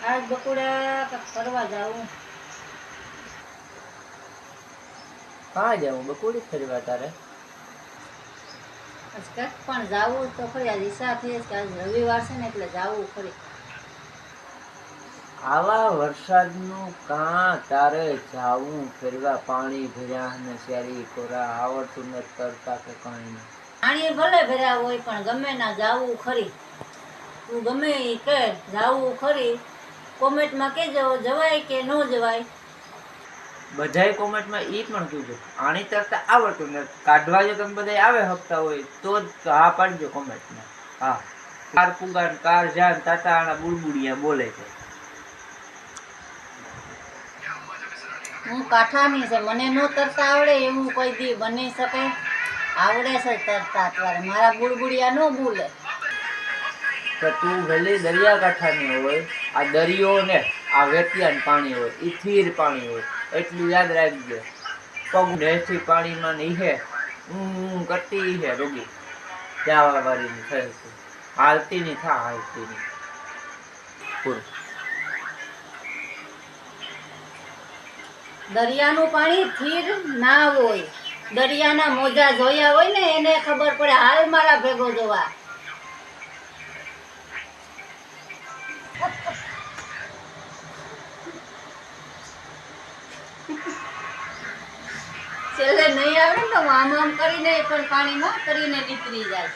આજ બપોરા ફરવા જાવું. कहाँ जाऊँ बकुड़ी फरवा तारे આજ કાંઈક પણ જાવું તો ખરી. આજ ઈચ્છા થઈ છે કે આજ રવિવાર છે ને એટલે જાવું ખરી. आवा वरसादनु कां तारे जाऊँ फरवा पाणी भर्या ने शहरी कोरा आवड़तुं न तरता के काई नहीं પાણી ભલે ભર્યા હોય પણ ગમે ના જાવું ખરી. તું ગમે ઈ કે જાવું ખરી. કોમેન્ટમાં કહેજો જવાય કે ન જવાય. बधाई कॉमेंट में ई पण कीधुं आणी तरता आवड़तुं न काढवा जो तमे बधाय आवे हकता होय तो ज हा पाडजो कॉमेंट में. हाँ कार पुगान कार जान ताता आना बुड़बुड़िया बोले छे. હું કાઠાની છે, મને નો તરતા આવડે એવું કોઈ દી બની શકે? આવડે છે તરતા અત્યારે. મારા બુડબુડિયા નો બોલે. तो तू भले दरियाकांठानी होय आ दरियो ने आ वेटियान पाणी होय ई थीर पाणी होय एटलुं याद राखजो. पग નેથી પાણીમાં નીહે કરતી હે રોગી જાવા વાળીની થઈ હાલતી ની થા હાલતી ની પૂરું. દરિયાનું પાણી થીર ના હોય. દરિયાના મોજા જોયા હોય ને એને ખબર પડે. હાલ મારા ભેગો જોવા. છેલ્લે નહીં આવડે ને તો આમ આમ કરીને પણ પાણીમાં કરીને નીકળી જાય.